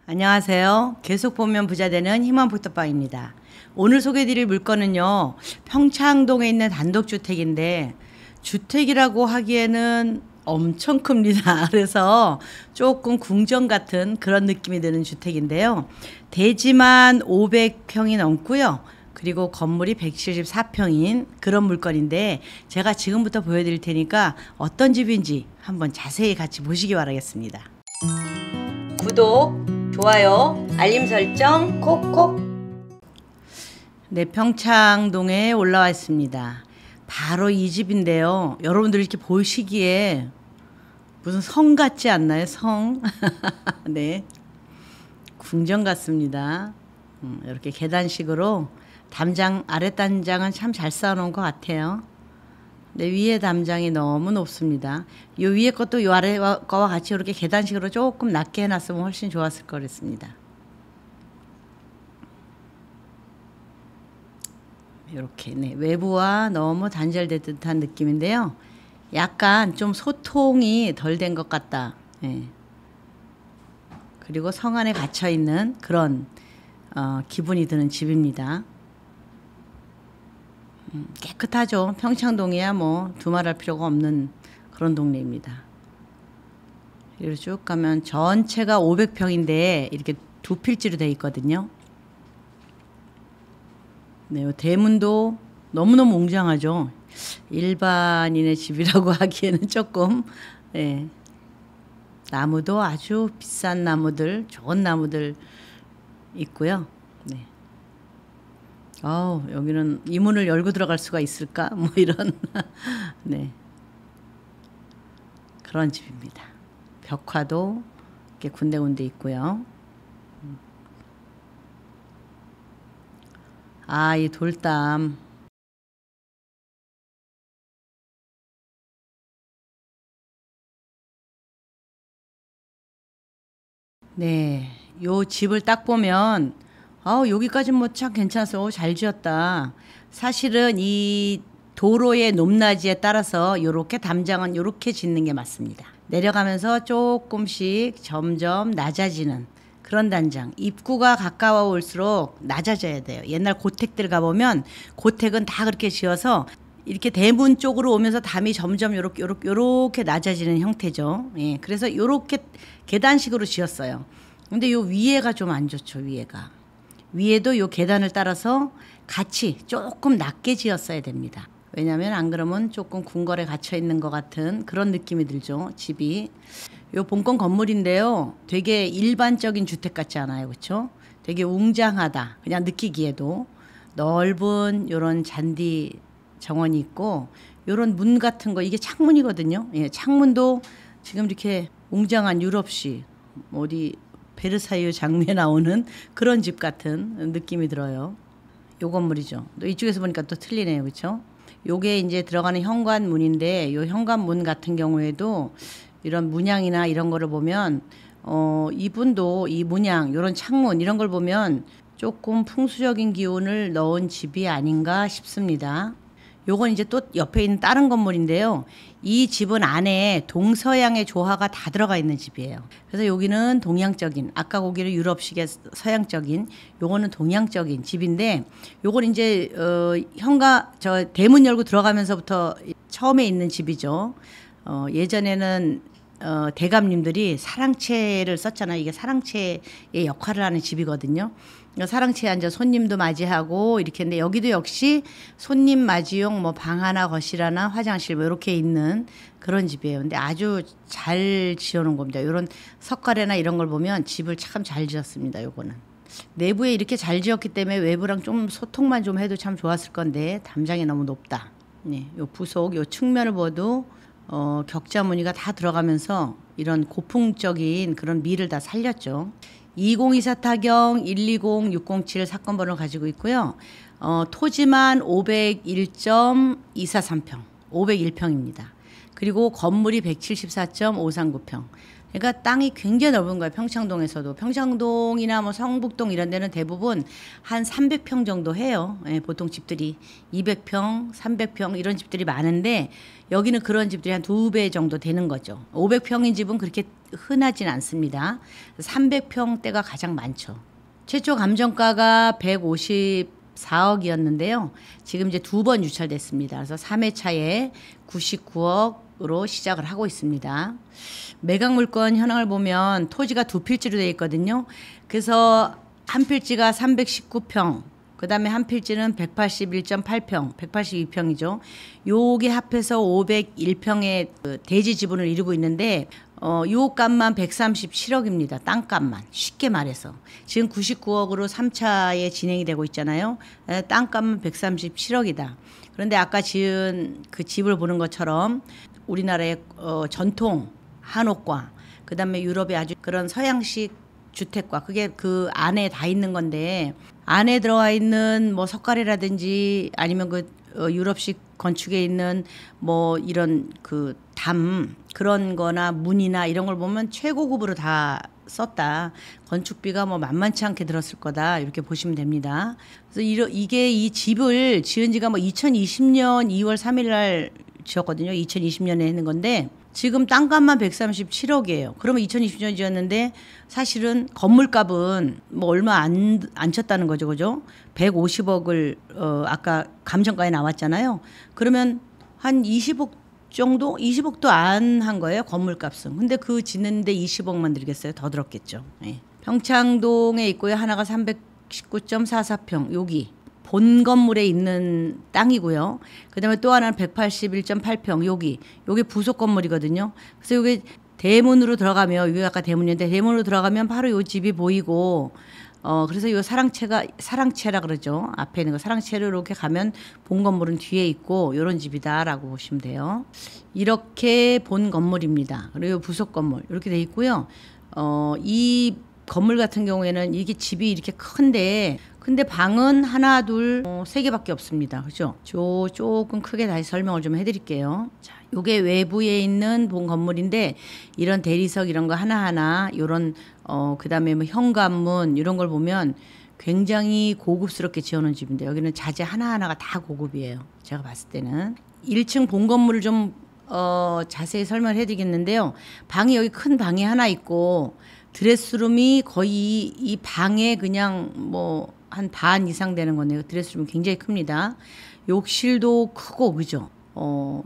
안녕하세요. 계속 보면 부자 되는 희망 포토방입니다. 오늘 소개해드릴 물건은요, 평창동에 있는 단독주택인데 주택이라고 하기에는 엄청 큽니다. 그래서 조금 궁전 같은 그런 느낌이 드는 주택인데요. 대지만 500평이 넘고요. 그리고 건물이 174평인 그런 물건인데 제가 지금부터 보여드릴 테니까 어떤 집인지 한번 자세히 같이 보시기 바라겠습니다. 구독, 좋아요, 알림 설정 콕콕. 네, 평창동에 올라와 있습니다. 바로 이 집인데요. 여러분들 이렇게 보시기에 무슨 성 같지 않나요? 성. 네, 궁전 같습니다. 이렇게 계단식으로 담장, 아래 담장은 참 잘 쌓아놓은 것 같아요. 네, 위에 담장이 너무 높습니다. 요 위에 것도 요 아래 거와 같이 이렇게 계단식으로 조금 낮게 해놨으면 훨씬 좋았을 것 같습니다. 이렇게 네, 외부와 너무 단절된 듯한 느낌인데요. 약간 좀 소통이 덜 된 것 같다. 네. 그리고 성 안에 갇혀 있는 그런 기분이 드는 집입니다. 깨끗하죠. 평창동이야 뭐 두말할 필요가 없는 그런 동네입니다. 이렇게 쭉 가면 전체가 500평인데 이렇게 두 필지로 되어 있거든요. 네, 대문도 너무너무 웅장하죠. 일반인의 집이라고 하기에는 조금, 네. 나무도 아주 비싼 나무들, 좋은 나무들 있고요. 네. 여기는 이 문을 열고 들어갈 수가 있을까? 뭐 이런 네, 그런 집입니다. 벽화도 이렇게 군데군데 있고요. 이 돌담. 네, 요 집을 딱 보면 여기까지 뭐 참 괜찮아서 잘 지었다. 사실은 이 도로의 높낮이에 따라서 요렇게 담장은 요렇게 짓는 게 맞습니다. 내려가면서 조금씩 점점 낮아지는 그런 단장. 입구가 가까워 올수록 낮아져야 돼요. 옛날 고택들 가보면 고택은 다 그렇게 지어서 이렇게 대문 쪽으로 오면서 담이 점점 요렇게 낮아지는 형태죠. 예, 그래서 요렇게 계단식으로 지었어요. 근데 요 위에가 좀 안 좋죠. 위에도 요 계단을 따라서 같이 조금 낮게 지었어야 됩니다. 왜냐하면 안 그러면 조금 궁궐에 갇혀 있는 것 같은 그런 느낌이 들죠. 집이. 요 본권 건물인데요. 되게 일반적인 주택 같지 않아요. 그렇죠? 되게 웅장하다. 그냥 느끼기에도 넓은 요런 잔디 정원이 있고 요런 문 같은 거 이게 창문이거든요. 예, 창문도 지금 이렇게 웅장한 유럽식 어디 베르사유 장미에 나오는 그런 집 같은 느낌이 들어요. 요 건물이죠. 또 이쪽에서 보니까 또 틀리네요. 그렇죠? 요게 이제 들어가는 현관문인데 요 현관문 같은 경우에도 이런 문양이나 이런 거를 보면 이분도 이 문양, 요런 창문 이런 걸 보면 조금 풍수적인 기운을 넣은 집이 아닌가 싶습니다. 요건 이제 또 옆에 있는 다른 건물인데요. 이 집은 안에 동서양의 조화가 다 들어가 있는 집이에요. 그래서 여기는 동양적인, 아까 거기는 유럽식의 서양적인, 요거는 동양적인 집인데, 요건 이제 대문 열고 들어가면서부터 처음에 있는 집이죠. 예전에는 대감님들이 사랑채를 썼잖아요. 이게 사랑채의 역할을 하는 집이거든요. 사랑채에 앉아 손님도 맞이하고 이렇게 했는데 여기도 역시 손님 맞이용 뭐 방 하나 거실 하나 화장실 뭐 이렇게 있는 그런 집이에요. 근데 아주 잘 지어놓은 겁니다. 이런 석가래나 이런 걸 보면 집을 참 잘 지었습니다. 요거는 내부에 이렇게 잘 지었기 때문에 외부랑 좀 소통만 좀 해도 참 좋았을 건데 담장이 너무 높다. 네, 요 부속 요 측면을 봐도 격자 무늬가 다 들어가면서 이런 고풍적인 그런 미를 다 살렸죠. 2024 타경 120-607 사건 번호를 가지고 있고요. 토지만 501.243평, 501평입니다. 그리고 건물이 174.539평. 그러니까 땅이 굉장히 넓은 거예요. 평창동에서도. 평창동이나 뭐 성북동 이런 데는 대부분 한 300평 정도 해요. 예, 보통 집들이 200평, 300평 이런 집들이 많은데 여기는 그런 집들이 한 2배 정도 되는 거죠. 500평인 집은 그렇게 흔하진 않습니다. 300평대가 가장 많죠. 최초 감정가가 154억이었는데요. 지금 이제 2번 유찰됐습니다. 그래서 3회차에 99억으로 시작을 하고 있습니다. 매각 물건 현황을 보면 토지가 두 필지로 되어 있거든요. 그래서 한 필지가 319평, 그 다음에 한 필지는 181.8평, 182평이죠. 요게 합해서 501평의 대지 지분을 이루고 있는데 요 값만 137억입니다. 땅값만. 쉽게 말해서. 지금 99억으로 3차에 진행이 되고 있잖아요. 땅값만 137억이다. 그런데 아까 지은 그 집을 보는 것처럼 우리나라의 전통 한옥과 그다음에 유럽의 아주 그런 서양식 주택과 그게 그 안에 다 있는 건데 안에 들어가 있는 뭐 석가래라든지 아니면 그 유럽식 건축에 있는 뭐 이런 그 담 그런 거나 문이나 이런 걸 보면 최고급으로 다 썼다. 건축비가 뭐 만만치 않게 들었을 거다. 이렇게 보시면 됩니다. 그래서 이게 이 집을 지은 지가 뭐 2020년 2월 3일 날 지었거든요. 2020년에 했는 건데 지금 땅값만 137억이에요. 그러면 2020년 지었는데 사실은 건물값은 뭐 얼마 안 쳤다는 거죠. 그죠? 150억을 아까 감정가에 나왔잖아요. 그러면 한 20억 정도? 20억도 안 한 거예요. 건물값은. 근데 그 짓는데 20억만 들겠어요. 더 들었겠죠. 예. 평창동에 있고요. 하나가 319.44평. 여기. 본 건물에 있는 땅이고요. 그다음에 또 하나는 181.8평 여기 부속 건물이거든요. 그래서 여기 대문으로 들어가면 여기 아까 대문이었는데 대문으로 들어가면 바로 요 집이 보이고 그래서 요 사랑채라 그러죠. 앞에 있는 거 사랑채로 이렇게 가면 본 건물은 뒤에 있고 요런 집이다라고 보시면 돼요. 이렇게 본 건물입니다. 그리고 부속 건물 이렇게 돼 있고요. 이 건물 같은 경우에는 이게 집이 이렇게 큰데 방은 하나, 둘, 세 개밖에 없습니다. 그죠? 조금 크게 다시 설명을 좀 해드릴게요. 자, 요게 외부에 있는 본 건물인데 이런 대리석 이런 거 하나하나 요런 그다음에 뭐 현관문 이런 걸 보면 굉장히 고급스럽게 지어놓은 집인데 여기는 자재 하나하나가 다 고급이에요. 제가 봤을 때는 1층 본 건물을 좀 자세히 설명을 해드리겠는데요. 방이 여기 큰 방이 하나 있고 드레스룸이 거의 이 방에 그냥 뭐 한 반 이상 되는 거네요. 드레스룸이 굉장히 큽니다. 욕실도 크고 그죠?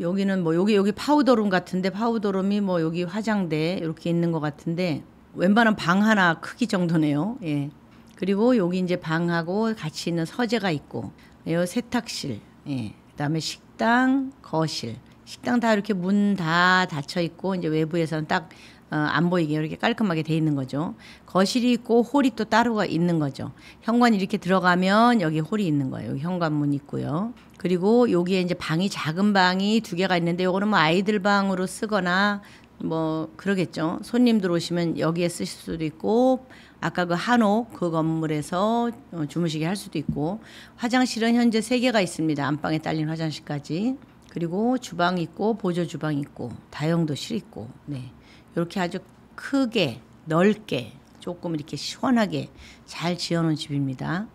여기는 뭐 여기 파우더룸 같은데 파우더룸이 뭐 여기 화장대 이렇게 있는 것 같은데 웬만한 방 하나 크기 정도네요. 예. 그리고 여기 이제 방하고 같이 있는 서재가 있고 요 세탁실, 예. 그다음에 식당, 거실. 식당 다 이렇게 문 다 닫혀 있고 이제 외부에서는 딱 안 보이게 이렇게 깔끔하게 돼 있는 거죠. 거실이 있고 홀이 또 따로가 있는 거죠. 현관이 이렇게 들어가면 여기 홀이 있는 거예요. 여기 현관문 있고요. 그리고 여기에 이제 방이 작은 방이 두 개가 있는데 요거는 뭐 아이들 방으로 쓰거나 뭐 그러겠죠. 손님들 오시면 여기에 쓰실 수도 있고 아까 그 한옥 그 건물에서 주무시게 할 수도 있고 화장실은 현재 3개가 있습니다. 안방에 딸린 화장실까지. 그리고 주방 있고 보조 주방 있고 다용도실 있고 네. 이렇게 아주 크게 넓게 조금 이렇게 시원하게 잘 지어놓은 집입니다.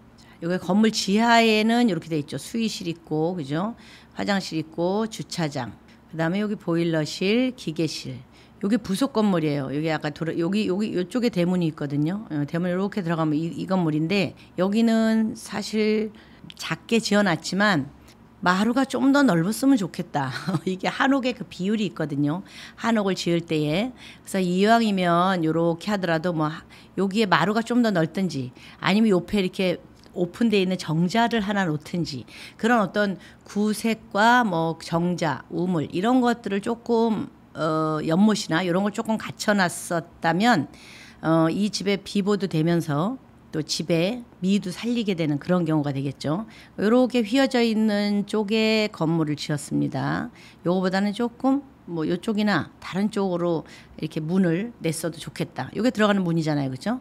여기 건물 지하에는 이렇게 돼 있죠. 수의실 있고 그죠? 화장실 있고 주차장. 그다음에 여기 보일러실, 기계실. 여기 부속 건물이에요. 여기 아까 여기 이쪽에 대문이 있거든요. 대문 이렇게 들어가면 이 건물인데 여기는 사실 작게 지어놨지만 마루가 좀 더 넓었으면 좋겠다. 이게 한옥의 그 비율이 있거든요. 한옥을 지을 때에. 그래서 이왕이면 이렇게 하더라도 뭐 여기에 마루가 좀 더 넓든지 아니면 옆에 이렇게 오픈되어 있는 정자를 하나 놓든지 그런 어떤 구색과 뭐 정자, 우물 이런 것들을 조금 연못이나 이런 걸 조금 갖춰놨었다면 이 집의 비보도 되면서 또 집에 미도 살리게 되는 그런 경우가 되겠죠. 이렇게 휘어져 있는 쪽에 건물을 지었습니다. 요거보다는 조금 뭐 이쪽이나 다른 쪽으로 이렇게 문을 냈어도 좋겠다. 이게 들어가는 문이잖아요, 그렇죠?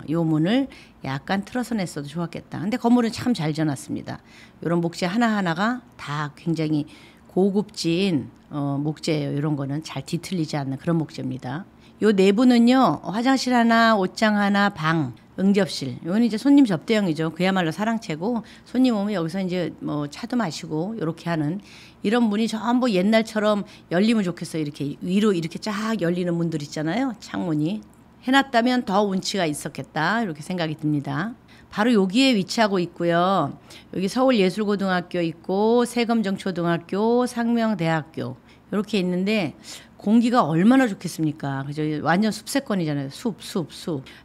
요 문을 약간 틀어서 냈어도 좋았겠다. 근데 건물은 참 잘 지어놨습니다. 이런 목재 하나하나가 다 굉장히 고급진 목재예요. 이런 거는 잘 뒤틀리지 않는 그런 목재입니다. 요 내부는요, 화장실 하나, 옷장 하나, 방, 응접실. 이건 이제 손님 접대형이죠. 그야말로 사랑채고 손님 오면 여기서 이제 뭐 차도 마시고 이렇게 하는 이런 문이 전부 옛날처럼 열리면 좋겠어요. 이렇게 위로 이렇게 쫙 열리는 문들 있잖아요. 창문이. 해놨다면 더 운치가 있었겠다. 이렇게 생각이 듭니다. 바로 여기에 위치하고 있고요. 여기 서울예술고등학교 있고 세검정초등학교, 상명대학교 이렇게 있는데 공기가 얼마나 좋겠습니까? 그죠? 완전 숲세권이잖아요. 숲.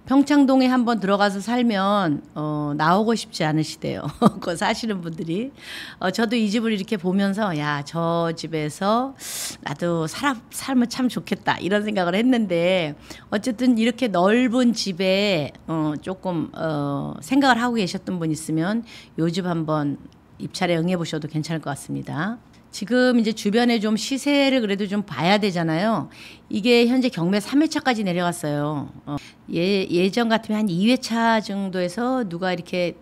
평창동에 한번 들어가서 살면 나오고 싶지 않으시대요. 그 사시는 분들이. 저도 이 집을 이렇게 보면서 야, 저 집에서 나도 살면 참 좋겠다 이런 생각을 했는데 어쨌든 이렇게 넓은 집에 조금 생각을 하고 계셨던 분 있으면 요 집 한번 입찰에 응해 보셔도 괜찮을 것 같습니다. 지금 이제 주변에 좀 시세를 그래도 좀 봐야 되잖아요. 이게 현재 경매 3회차까지 내려갔어요. 예전 같으면 한 2회차 정도에서 누가 이렇게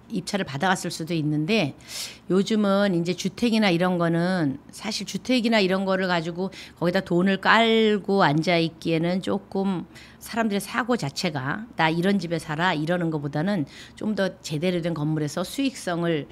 입찰을 받아갔을 수도 있는데 요즘은 이제 주택이나 이런 거는 사실 주택이나 이런 거를 가지고 거기다 돈을 깔고 앉아 있기에는 조금 사람들의 사고 자체가 나 이런 집에 살아 이러는 것보다는 좀 더 제대로 된 건물에서 수익성을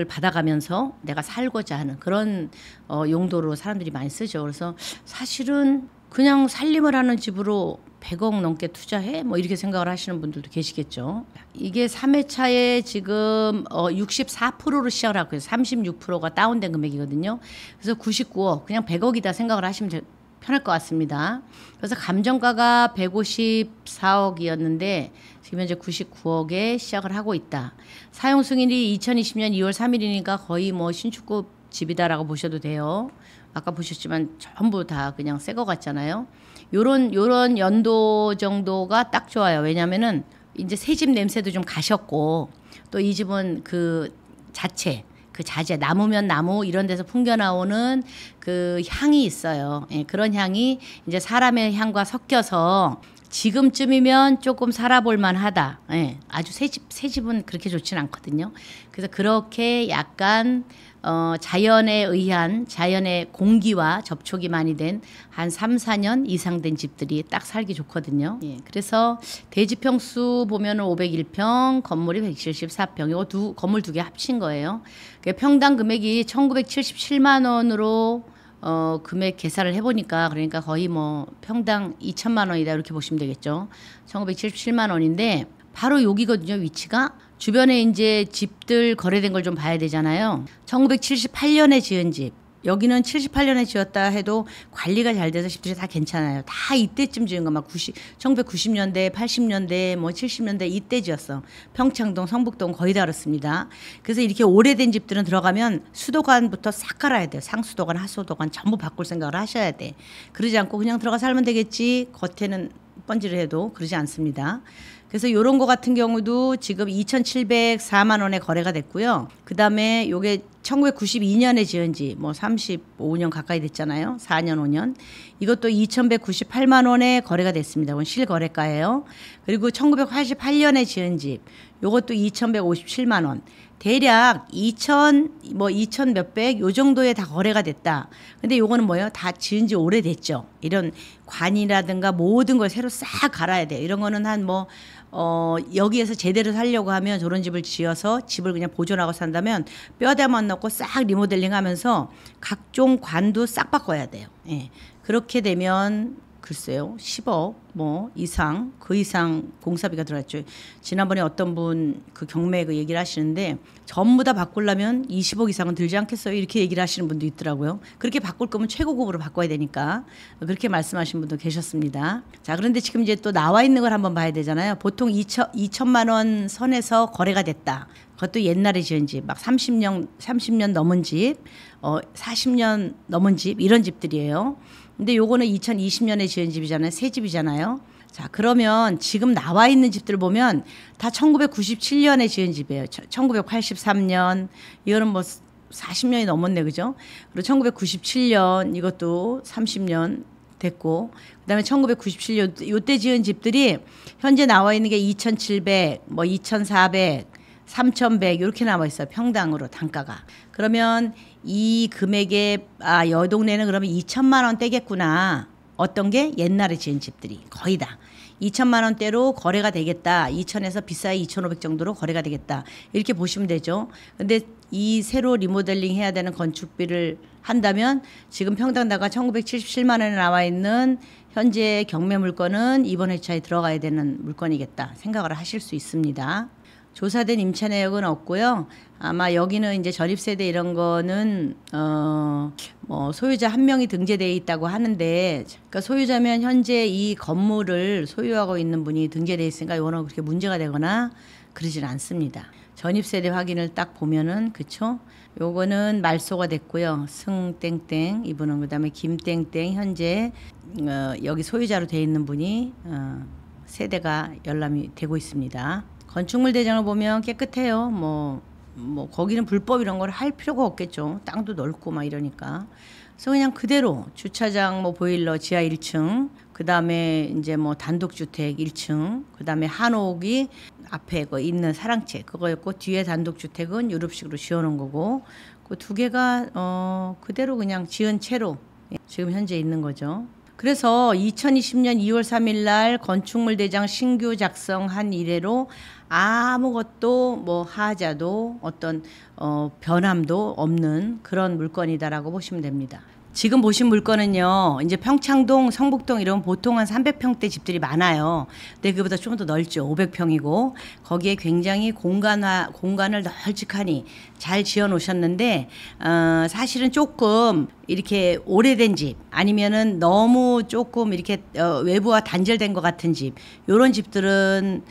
받아가면서 내가 살고자 하는 그런 용도로 사람들이 많이 쓰죠. 그래서 사실은 그냥 살림을 하는 집으로 100억 넘게 투자해? 뭐 이렇게 생각을 하시는 분들도 계시겠죠. 이게 3회차에 지금 64%로 시작을 하고 있어요. 36%가 다운된 금액이거든요. 그래서 99억, 그냥 100억이다 생각을 하시면 편할 것 같습니다. 그래서 감정가가 154억이었는데 지금 현재 99억에 시작을 하고 있다. 사용 승인이 2020년 2월 3일이니까 거의 뭐 신축급 집이다라고 보셔도 돼요. 아까 보셨지만 전부 다 그냥 새 거 같잖아요. 요런 연도 정도가 딱 좋아요. 왜냐면은 이제 새 집 냄새도 좀 가셨고 또 이 집은 그 자재 나무면 나무 이런 데서 풍겨 나오는 그 향이 있어요. 예, 그런 향이 이제 사람의 향과 섞여서 지금쯤이면 조금 살아볼 만하다. 예, 아주 새 집은 그렇게 좋진 않거든요. 그래서 그렇게 약간 자연에 의한 자연의 공기와 접촉이 많이 된 한 3, 4년 이상 된 집들이 딱 살기 좋거든요. 예, 그래서 대지평수 보면은 501평, 건물이 174평. 이거 건물 두 개 합친 거예요. 평당 금액이 1977만 원으로 금액 계산을 해보니까 그러니까 거의 뭐 평당 2천만 원이다 이렇게 보시면 되겠죠. 1977만 원인데 바로 여기거든요. 위치가 주변에 이제 집들 거래된 걸 좀 봐야 되잖아요. 1978년에 지은 집. 여기는 78년에 지었다 해도 관리가 잘 돼서 집들이 다 괜찮아요. 다 이때쯤 지은 거 막 1990년대, 80년대, 뭐 70년대 이때 지었어. 평창동, 성북동 거의 다 그렇습니다. 그래서 이렇게 오래된 집들은 들어가면 수도관부터 싹 갈아야 돼요. 상수도관, 하수도관 전부 바꿀 생각을 하셔야 돼. 그러지 않고 그냥 들어가 살면 되겠지. 겉에는 번지를 해도 그러지 않습니다. 그래서 요런 거 같은 경우도 지금 2,704만 원에 거래가 됐고요. 그다음에 요게 1992년에 지은 지 뭐 35년 가까이 됐잖아요. 4년 5년. 이것도 2,198만 원에 거래가 됐습니다. 이건 실거래가예요. 그리고 1988년에 지은 집. 요것도 2,157만 원. 대략 2,000 몇백 요 정도에 다 거래가 됐다. 근데 요거는 뭐예요? 다 지은 지 오래됐죠. 이런 관이라든가 모든 걸 새로 싹 갈아야 돼요. 이런 거는 한 여기에서 제대로 살려고 하면 저런 집을 지어서 집을 그냥 보존하고 산다면 뼈대만 넣고 싹 리모델링 하면서 각종 관도 싹 바꿔야 돼요. 예. 그렇게 되면 글쎄요, 10억 뭐 이상, 그 이상 공사비가 들어갔죠. 지난번에 어떤 분 그 경매 그 얘기를 하시는데 전부 다 바꾸려면 20억 이상은 들지 않겠어요? 이렇게 얘기를 하시는 분도 있더라고요. 그렇게 바꿀 거면 최고급으로 바꿔야 되니까 그렇게 말씀하신 분도 계셨습니다. 자, 그런데 지금 이제 또 나와 있는 걸 한번 봐야 되잖아요. 보통 2천만 원 선에서 거래가 됐다. 그것도 옛날에 지은 집, 막 30년 넘은 집, 40년 넘은 집 이런 집들이에요. 근데 요거는 2020년에 지은 집이잖아요. 새 집이잖아요. 자, 그러면 지금 나와 있는 집들 보면 다 1997년에 지은 집이에요. 1983년 이거는 뭐 40년이 넘었네, 그죠? 그리고 1997년 이것도 30년 됐고, 그다음에 1997년 요때 지은 집들이 현재 나와 있는 게 2,700, 뭐 2,400, 3,100 이렇게 나와 있어요. 평당으로 단가가. 그러면 이 금액에 여 동네는 그러면 2천만 원대겠구나. 어떤 게 옛날에 지은 집들이 거의 다 2천만 원대로 거래가 되겠다. 2천에서 비싸야 2,500 정도로 거래가 되겠다. 이렇게 보시면 되죠. 근데 이 새로 리모델링 해야 되는 건축비를 한다면 지금 평당가가 1,977만 원에 나와 있는 현재 경매 물건은 이번 회차에 들어가야 되는 물건이겠다 생각을 하실 수 있습니다. 조사된 임차 내역은 없고요. 아마 여기는 이제 전입세대 이런 거는 뭐 소유자 한 명이 등재되어 있다고 하는데, 그러니까 소유자면 현재 이 건물을 소유하고 있는 분이 등재되어 있으니까 이거는 그렇게 문제가 되거나 그러진 않습니다. 전입세대 확인을 딱 보면은 그쵸? 요거는 말소가 됐고요. 승땡땡 이분은 그다음에 김땡땡 현재 여기 소유자로 되어 있는 분이 세대가 열람이 되고 있습니다. 건축물 대장을 보면 깨끗해요. 뭐 거기는 불법 이런 걸 할 필요가 없겠죠. 땅도 넓고 막 이러니까. 그래서 그냥 그대로 주차장 뭐 보일러 지하 1층, 그다음에 이제 뭐 단독주택 1층, 그다음에 한옥이 앞에 그 있는 사랑채 그거였고, 뒤에 단독주택은 유럽식으로 지어놓은 거고, 그 두 개가 그대로 그냥 지은 채로 지금 현재 있는 거죠. 그래서 2020년 2월 3일 날 건축물 대장 신규 작성한 이래로 아무것도 뭐 하자도 어떤 변함도 없는 그런 물건이다라고 보시면 됩니다. 지금 보신 물건은요, 이제 평창동, 성북동 이런 보통 한 300평대 집들이 많아요. 근데 그보다 좀 더 넓죠. 500평이고 거기에 굉장히 공간을 널찍하니 잘 지어 놓으셨는데 사실은 조금 이렇게 오래된 집 아니면은 너무 조금 이렇게 외부와 단절된 것 같은 집, 요런 집들은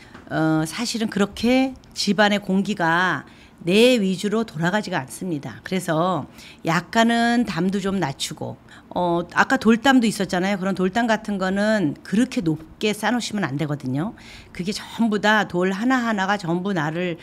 사실은 그렇게 집안의 공기가 내 위주로 돌아가지가 않습니다. 그래서 약간은 담도 좀 낮추고, 아까 돌담도 있었잖아요. 그런 돌담 같은 거는 그렇게 높게 쌓아놓으시면 안 되거든요. 그게 전부 다 돌 하나하나가 전부 나를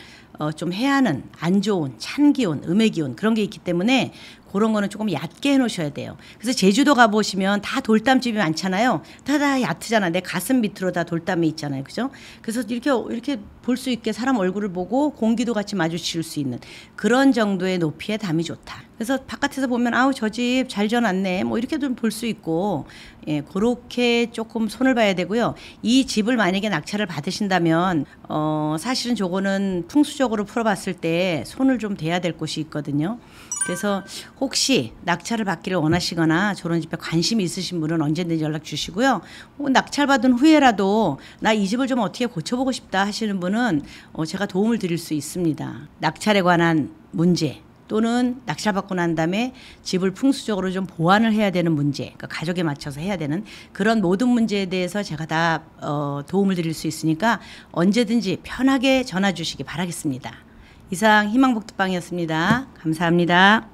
좀 해하는 안 좋은 찬 기운, 음의 기운 그런 게 있기 때문에 그런 거는 조금 얕게 해놓으셔야 돼요. 그래서 제주도 가보시면 다 돌담집이 많잖아요. 다 얕잖아. 내 가슴 밑으로 다 돌담이 있잖아요. 그죠? 그래서 이렇게 볼 수 있게 사람 얼굴을 보고 공기도 같이 마주칠 수 있는 그런 정도의 높이의 담이 좋다. 그래서 바깥에서 보면 아우 저 집 잘 지어놨네 뭐 이렇게도 볼 수 있고, 예, 그렇게 조금 손을 봐야 되고요. 이 집을 만약에 낙찰을 받으신다면 사실은 저거는 풍수적으로 풀어봤을 때 손을 좀 대야 될 곳이 있거든요. 그래서 혹시 낙찰을 받기를 원하시거나 저런 집에 관심이 있으신 분은 언제든지 연락 주시고요. 혹은 낙찰받은 후에라도 나 이 집을 좀 어떻게 고쳐보고 싶다 하시는 분은 제가 도움을 드릴 수 있습니다. 낙찰에 관한 문제 또는 낙찰받고 난 다음에 집을 풍수적으로 좀 보완을 해야 되는 문제, 그러니까 가족에 맞춰서 해야 되는 그런 모든 문제에 대해서 제가 다 도움을 드릴 수 있으니까 언제든지 편하게 전화 주시기 바라겠습니다. 이상 희망복덕방이었습니다. 감사합니다.